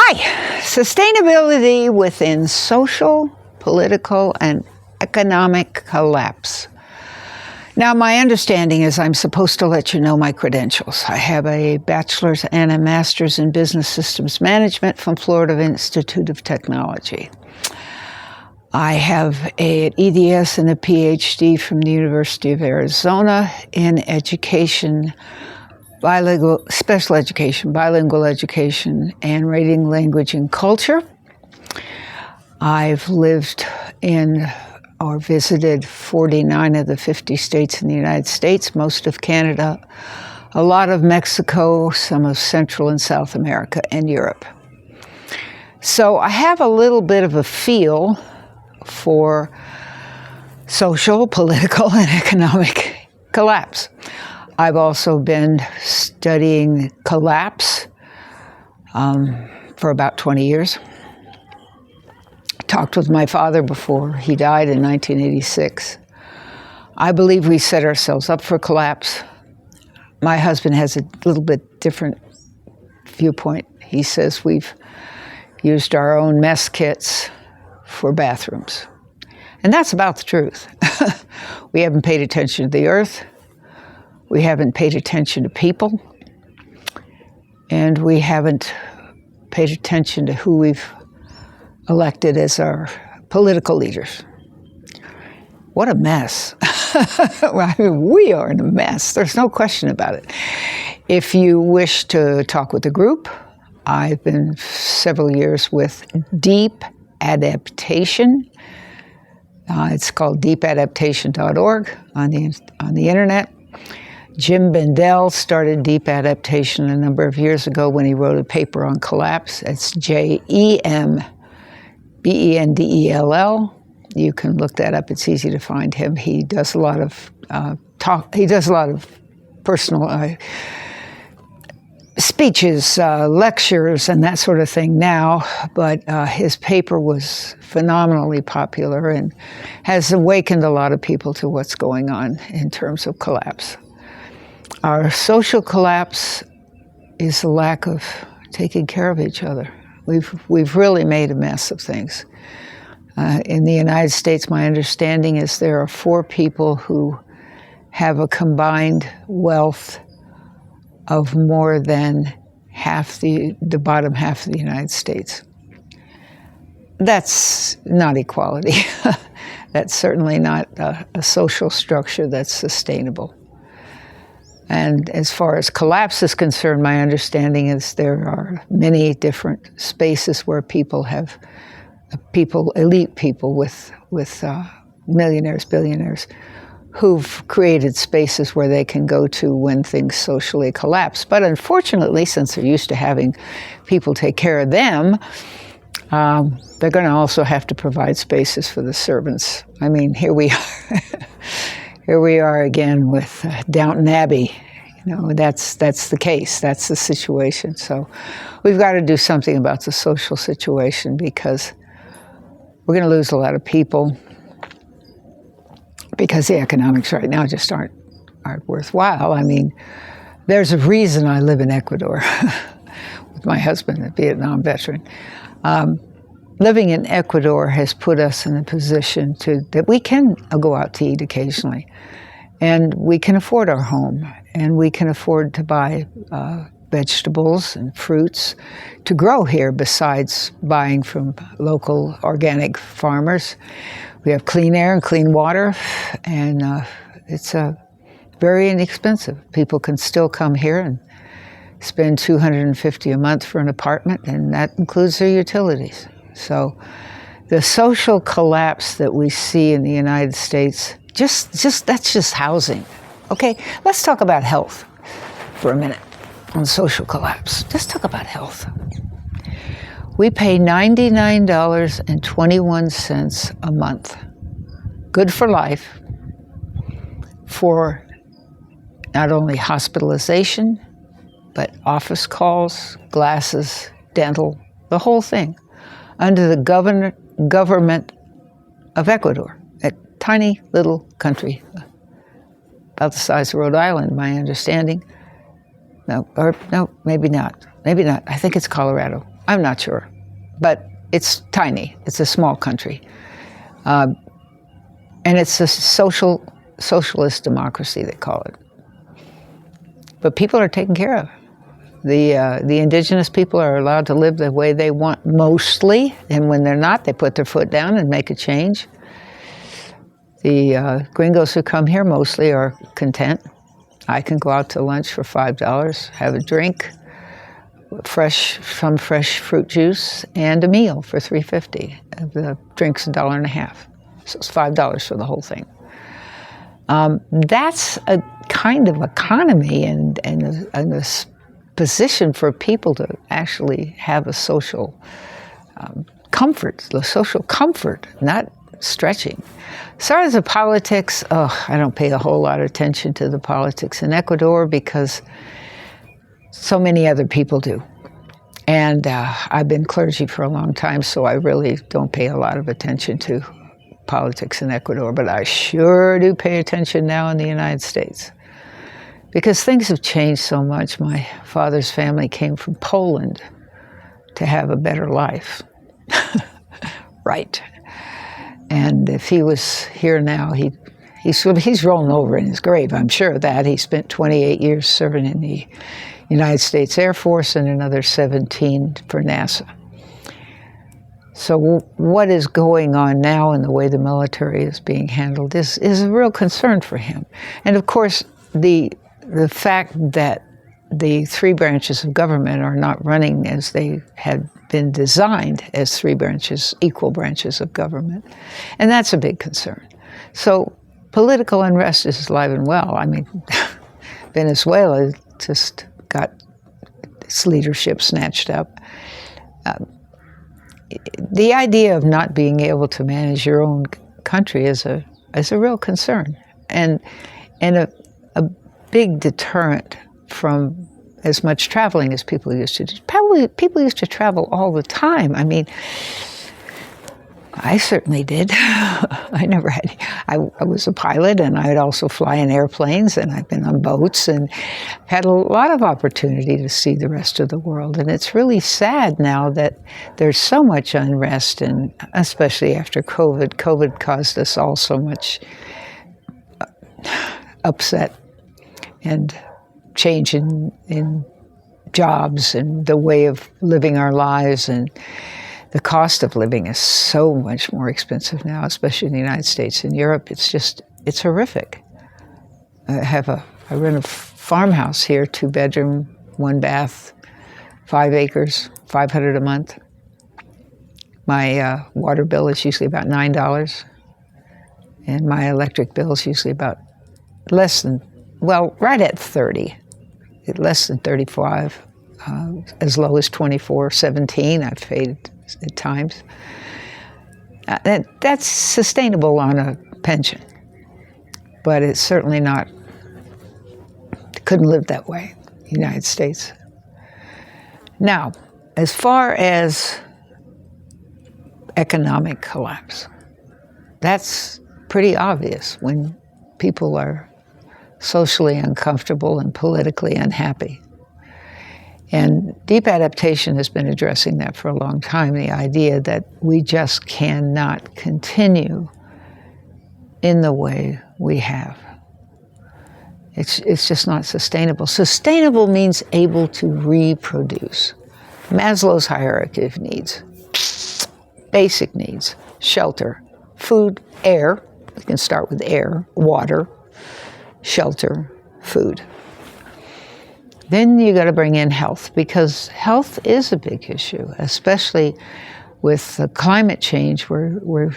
Hi, sustainability within social, political, and economic collapse. Now, my understanding is I'm supposed to let you know my credentials. I have a bachelor's and a master's in business systems management from Florida Institute of Technology. I have an EDS and a PhD from the University of Arizona in education, special education, bilingual education, and reading, language, and culture. I've lived in or visited 49 of the 50 states in the United States, most of Canada, a lot of Mexico, some of Central and South America, and Europe. So I have a little bit of a feel for social, political, and economic collapse. I've also been studying collapse for about 20 years. Talked with my father before he died in 1986. I believe we set ourselves up for collapse. My husband has a little bit different viewpoint. He says we've used our own mess kits for bathrooms. And that's about the truth. We haven't paid attention to the earth. We haven't paid attention to people. And we haven't paid attention to who we've elected as our political leaders. What a mess. I mean, we are in a mess. There's no question about it. If you wish to talk with the group, I've been several years with Deep Adaptation. It's called deepadaptation.org on the internet. Jim Bendel started Deep Adaptation a number of years ago when he wrote a paper on collapse. It's JEMBENDELL. You can look that up. It's easy to find him. He does a lot of He does a lot of personal speeches, lectures, and that sort of thing now. But his paper was phenomenally popular and has awakened a lot of people to what's going on in terms of collapse. Our social collapse is the lack of taking care of each other. We've really made a mess of things. In the United States, my understanding is there are 4 people who have a combined wealth of more than half the bottom half of the United States. That's not equality. That's certainly not a social structure that's sustainable. And as far as collapse is concerned, my understanding is there are many different spaces where elite people with millionaires, billionaires, who've created spaces where they can go to when things socially collapse. But unfortunately, since they're used to having people take care of them, they're going to also have to provide spaces for the servants. I mean, here we are. Here we are again with Downton Abbey. You know, that's the case. That's the situation. So we've got to do something about the social situation because we're going to lose a lot of people because the economics right now just aren't worthwhile. I mean, there's a reason I live in Ecuador with my husband, a Vietnam veteran. Living in Ecuador has put us in a position that we can go out to eat occasionally, and we can afford our home, and we can afford to buy vegetables and fruits to grow here besides buying from local organic farmers. We have clean air and clean water, and it's very inexpensive. People can still come here and spend $250 a month for an apartment, and that includes their utilities. So the social collapse that we see in the United States, that's just housing. Okay, let's talk about health for a minute on social collapse. Just talk about health. We pay $99.21 a month, good for life, for not only hospitalization, but office calls, glasses, dental, the whole thing, under the government of Ecuador, a tiny little country, about the size of Rhode Island, my understanding. No, maybe not. Maybe not. I think it's Colorado. I'm not sure. But it's tiny. It's a small country. And it's a socialist democracy, they call it. But people are taken care of. The indigenous people are allowed to live the way they want mostly, and when they're not, they put their foot down and make a change. The gringos who come here mostly are content. I can go out to lunch for $5, have a drink, some fresh fruit juice, and a meal for $3.50. The drink's $1.50. So it's $5 for the whole thing. That's a kind of economy and a position for people to actually have a social comfort, the social comfort, not stretching. As far as the politics, I don't pay a whole lot of attention to the politics in Ecuador because so many other people do. And I've been clergy for a long time, so I really don't pay a lot of attention to politics in Ecuador, but I sure do pay attention now in the United States. Because things have changed so much. My father's family came from Poland to have a better life. Right. And if he was here now, he's rolling over in his grave, I'm sure of that. He spent 28 years serving in the United States Air Force and another 17 for NASA. So what is going on now in the way the military is being handled is a real concern for him. And of course, the fact that the three branches of government are not running as they had been designed as three branches, equal branches of government. And that's a big concern. So political unrest is alive and well. I mean, Venezuela just got its leadership snatched up. The idea of not being able to manage your own country is a real concern, and a big deterrent from as much traveling as people used to do. Probably people used to travel all the time. I mean, I certainly did. I was a pilot, and I'd also fly in airplanes, and I've been on boats and had a lot of opportunity to see the rest of the world. And it's really sad now that there's so much unrest, and especially after COVID. COVID caused us all so much upset and change in jobs and the way of living our lives, and the cost of living is so much more expensive now, especially in the United States and Europe. It's horrific. I rent a farmhouse here, 2-bedroom, 1 bath, 5 acres, $500 a month. My water bill is usually about $9, and my electric bill is usually about right at 30, less than 35, as low as 24, 17 I've paid at times. That's sustainable on a pension, but it's certainly not, couldn't live that way in the United States. Now, as far as economic collapse, that's pretty obvious when people are socially uncomfortable and politically unhappy. And deep adaptation has been addressing that for a long time, the idea that we just cannot continue in the way we have. It's just not sustainable. Sustainable means able to reproduce. Maslow's hierarchy of needs. Basic needs: shelter, food, air. We can start with air, water, shelter, food. Then you got to bring in health, because health is a big issue, especially with climate change. We're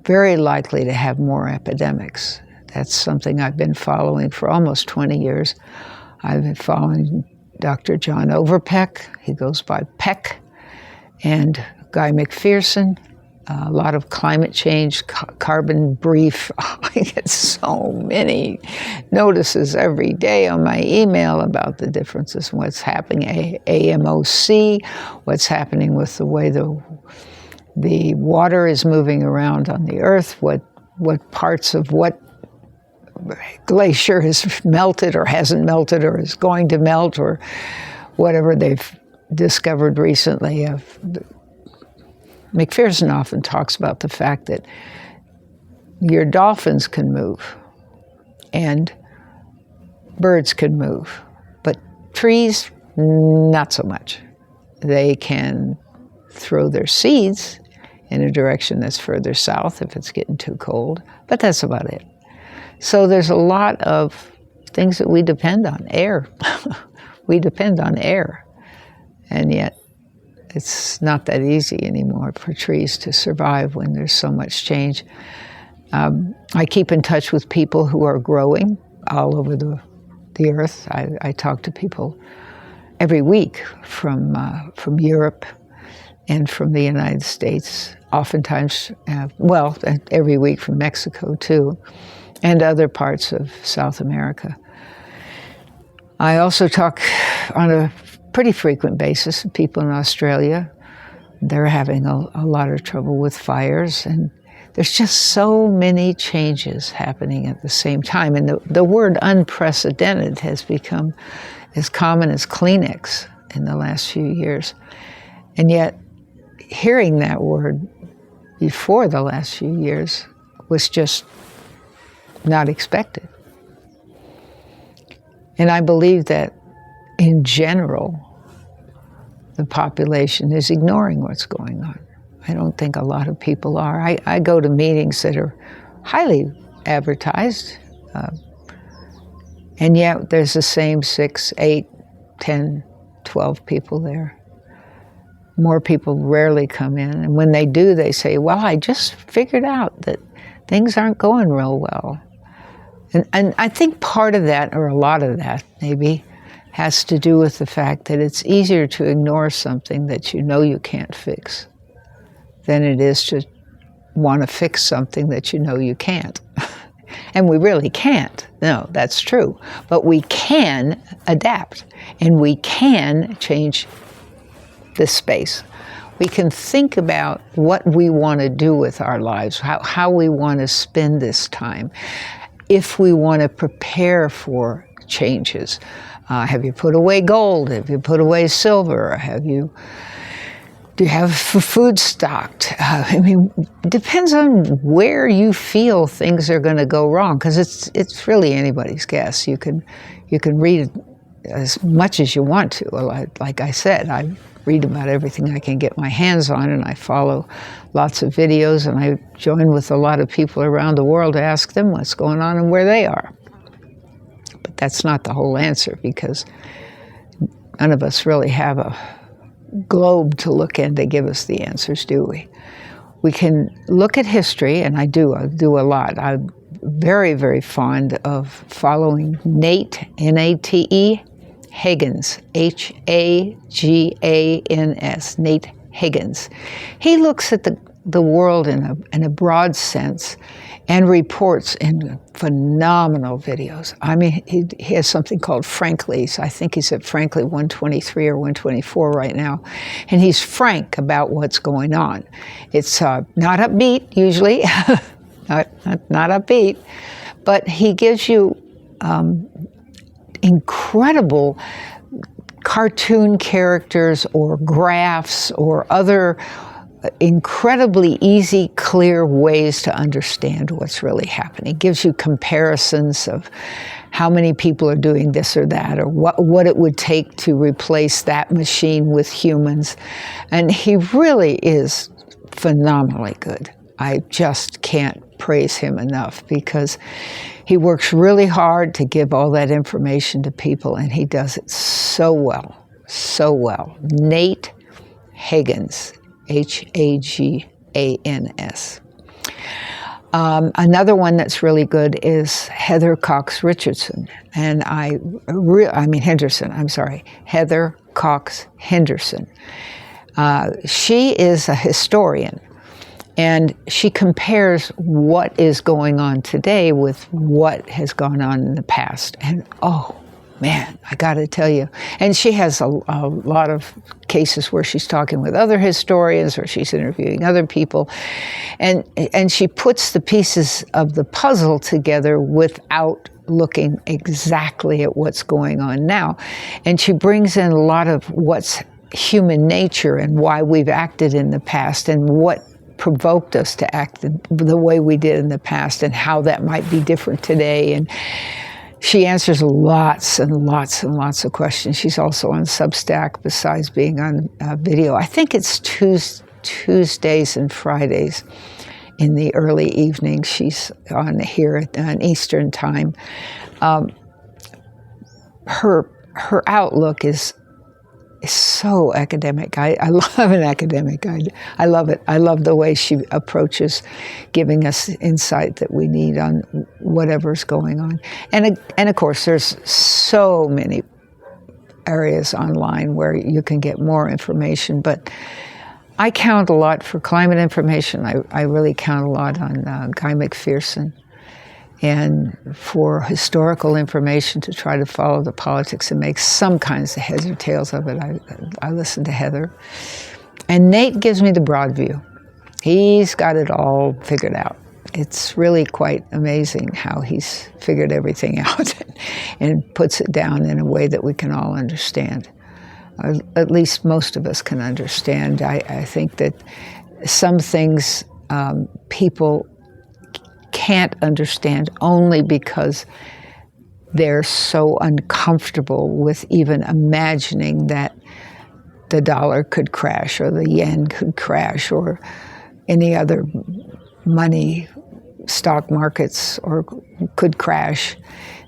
very likely to have more epidemics. That's something I've been following for almost 20 years. I've been following Dr. John Overpeck, he goes by Peck, and Guy McPherson. A lot of climate change, carbon brief. I get so many notices every day on my email about the differences in what's happening, AMOC, what's happening with the way the water is moving around on the earth, what parts of what glacier has melted or hasn't melted or is going to melt, or whatever they've discovered recently, McPherson often talks about the fact that your dolphins can move and birds can move, but trees, not so much. They can throw their seeds in a direction that's further south if it's getting too cold, but that's about it. So there's a lot of things that we depend on. Air. We depend on air. And yet it's not that easy anymore for trees to survive when there's so much change. I keep in touch with people who are growing all over the earth. I talk to people every week from Europe and from the United States, oftentimes, every week from Mexico too, and other parts of South America. I also talk on a pretty frequent basis with people in Australia. They're having a lot of trouble with fires, and there's just so many changes happening at the same time. And the word unprecedented has become as common as Kleenex in the last few years. And yet, hearing that word before the last few years was just not expected. And I believe that, in general, the population is ignoring what's going on. I don't think a lot of people are. I go to meetings that are highly advertised, and yet there's the same 6, 8, 10, 12 people there. More people rarely come in, and when they do, they say, well, I just figured out that things aren't going real well. And I think part of that, or a lot of that maybe, has to do with the fact that it's easier to ignore something that you know you can't fix than it is to want to fix something that you know you can't. And we really can't. No, that's true. But we can adapt, and we can change this space. We can think about what we want to do with our lives, how we want to spend this time, if we want to prepare for changes. Have you put away gold? Have you put away silver? Do you have food stocked? It depends on where you feel things are going to go wrong, because it's really anybody's guess. You can read as much as you want to. Like I said, I read about everything I can get my hands on, and I follow lots of videos, and I join with a lot of people around the world to ask them what's going on and where they are. But that's not the whole answer, because none of us really have a globe to look in to give us the answers, do we? We can look at history, and I do a lot. I'm very, very fond of following Nate, N-A-T-E, Higgins, H-A-G-A-N-S, Nate Higgins. He looks at the world in a broad sense and reports in phenomenal videos. I mean, he has something called Frankly's. I think he's at Frankly 123 or 124 right now. And he's frank about what's going on. It's not upbeat, usually, not upbeat, but he gives you incredible cartoon characters or graphs or other incredibly easy, clear ways to understand what's really happening. It gives you comparisons of how many people are doing this or that, or what it would take to replace that machine with humans. And he really is phenomenally good. I just can't praise him enough, because he works really hard to give all that information to people, and he does it so well, so well. Nate Higgins, H-A-G-A-N-S. Another one that's really good is Heather Cox Richardson, and Henderson. I'm sorry, Heather Cox Henderson. She is a historian, and she compares what is going on today with what has gone on in the past. And oh, man, I got to tell you. And she has a lot of cases where she's talking with other historians or she's interviewing other people. And she puts the pieces of the puzzle together without looking exactly at what's going on now. And she brings in a lot of what's human nature and why we've acted in the past and what provoked us to act the way we did in the past and how that might be different today. And she answers lots and lots and lots of questions. She's also on Substack besides being on video. I think it's Tuesdays and Fridays in the early evening. She's on here on Eastern time. Her outlook is so academic. I love an academic. I love it. I love the way she approaches giving us insight that we need on whatever's going on. And of course, there's so many areas online where you can get more information, but I count a lot for climate information. I really count a lot on Guy McPherson, and for historical information to try to follow the politics and make some kinds of heads or tails of it, I listen to Heather. And Nate gives me the broad view. He's got it all figured out. It's really quite amazing how he's figured everything out and puts it down in a way that we can all understand. At least most of us can understand. I think that some things people can't understand only because they're so uncomfortable with even imagining that the dollar could crash or the yen could crash or any other money, stock markets or could crash,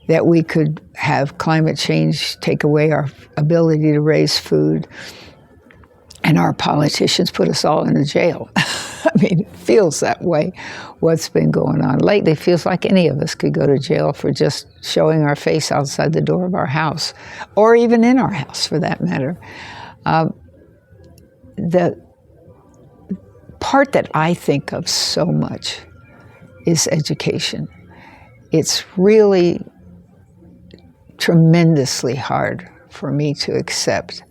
that we could have climate change take away our ability to raise food and our politicians put us all in a jail. I mean, it feels that way, what's been going on lately. It feels like any of us could go to jail for just showing our face outside the door of our house, or even in our house, for that matter. The part that I think of so much is education. It's really tremendously hard for me to accept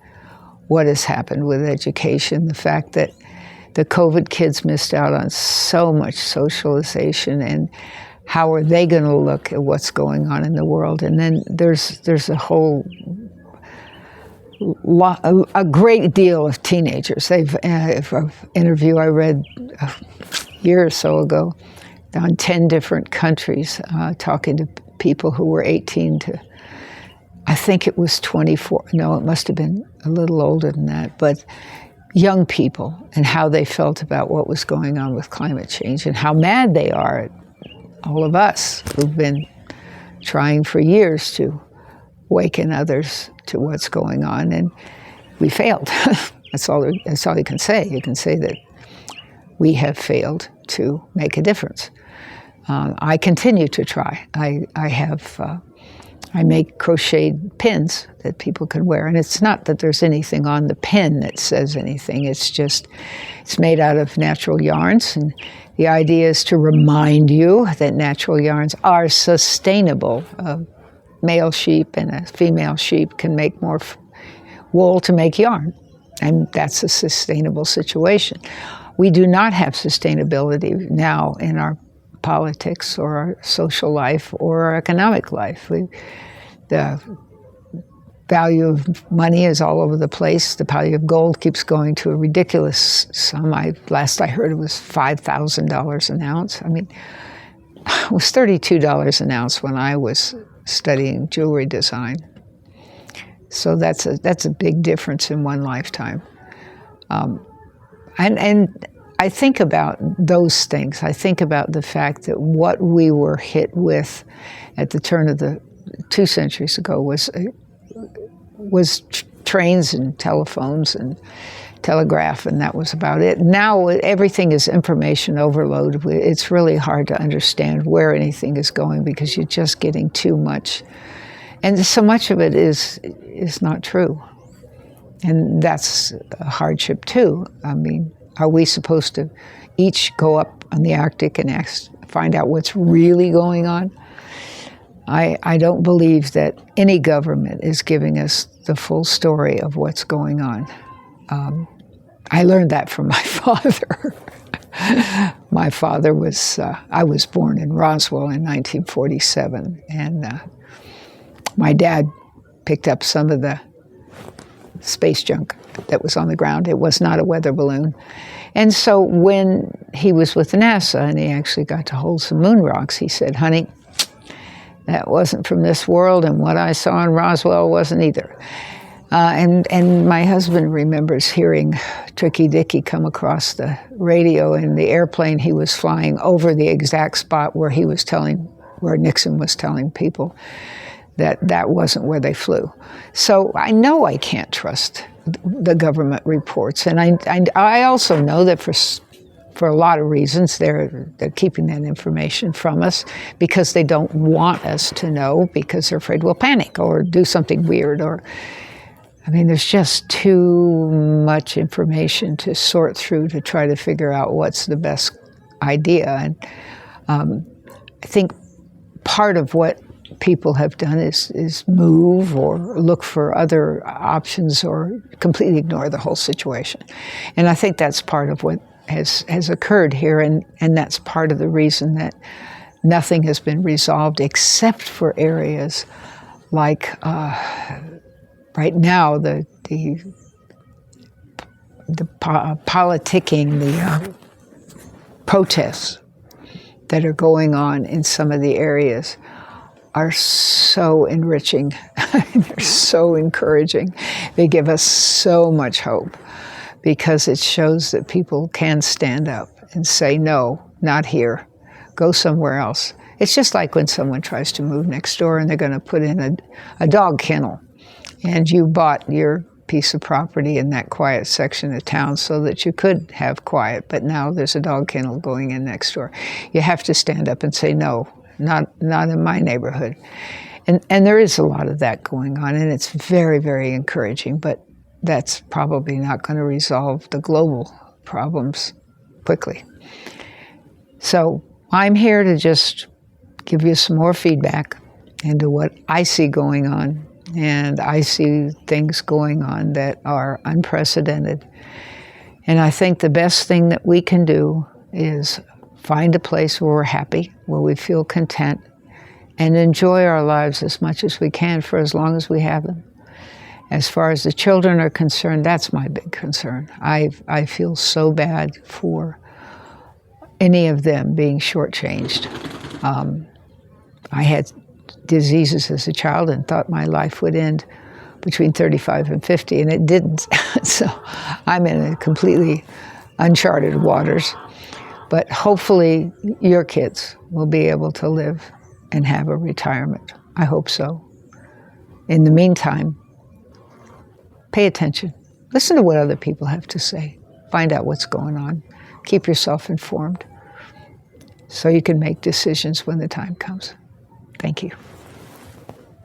what has happened with education, the fact that the COVID kids missed out on so much socialization, and how are they going to look at what's going on in the world? And then there's a whole a great deal of teenagers. They've an interview I read a year or so ago on 10 different countries, talking to people who were 18 to, I think it was 24. No, it must have been a little older than that, but young people, and how they felt about what was going on with climate change and how mad they are at all of us who've been trying for years to awaken others to what's going on, and we failed. That's all you can say. You can say that we have failed to make a difference. I continue to try. I make crocheted pins that people can wear. And it's not that there's anything on the pin that says anything. It's just, it's made out of natural yarns. And the idea is to remind you that natural yarns are sustainable. A male sheep and a female sheep can make more wool to make yarn. And that's a sustainable situation. We do not have sustainability now in our politics or our social life or our economic life. The value of money is all over the place. The value of gold keeps going to a ridiculous sum. Last I heard it was $5,000 an ounce. I mean, it was $32 an ounce when I was studying jewelry design. So that's a big difference in one lifetime. And I think about those things. I think about the fact that what we were hit with at the turn of the 2 centuries ago was trains and telephones and telegraph, and that was about it. Now everything is information overload. It's really hard to understand where anything is going because you're just getting too much. And so much of it is not true. And that's a hardship too. I mean, are we supposed to each go up on the Arctic and find out what's really going on? I don't believe that any government is giving us the full story of what's going on. I learned that from my father. My father was, I was born in Roswell in 1947, and my dad picked up some of the space junk that was on the ground. It was not a weather balloon. And so when he was with NASA and he actually got to hold some moon rocks, he said, honey, that wasn't from this world, and what I saw in Roswell wasn't either. And my husband remembers hearing Tricky Dicky come across the radio in the airplane he was flying over the exact spot where where Nixon was telling people that wasn't where they flew. So I know I can't trust the government reports, and I also know that for a lot of reasons they're keeping that information from us because they don't want us to know, because they're afraid we'll panic or do something weird. Or I mean, there's just too much information to sort through to try to figure out what's the best idea. And I think part of what people have done is move or look for other options or completely ignore the whole situation. And I think that's part of what has occurred here, and that's part of the reason that nothing has been resolved except for areas like right now the politicking, the protests that are going on in some of the areas are so enriching. They're so encouraging. They give us so much hope because it shows that people can stand up and say, no, not here. Go somewhere else. It's just like when someone tries to move next door and they're going to put in a dog kennel, and you bought your piece of property in that quiet section of town so that you could have quiet, but now there's a dog kennel going in next door. You have to stand up and say, no, not in my neighborhood. And there is a lot of that going on, and it's very, very encouraging, but that's probably not going to resolve the global problems quickly. So I'm here to just give you some more feedback into what I see going on, and I see things going on that are unprecedented. And I think the best thing that we can do is find a place where we're happy, where we feel content, and enjoy our lives as much as we can for as long as we have them. As far as the children are concerned, that's my big concern. I feel so bad for any of them being shortchanged. I had diseases as a child and thought my life would end between 35 and 50, and it didn't. So I'm in a completely uncharted waters. But hopefully your kids will be able to live and have a retirement. I hope so. In the meantime, pay attention. Listen to what other people have to say. Find out what's going on. Keep yourself informed so you can make decisions when the time comes. Thank you.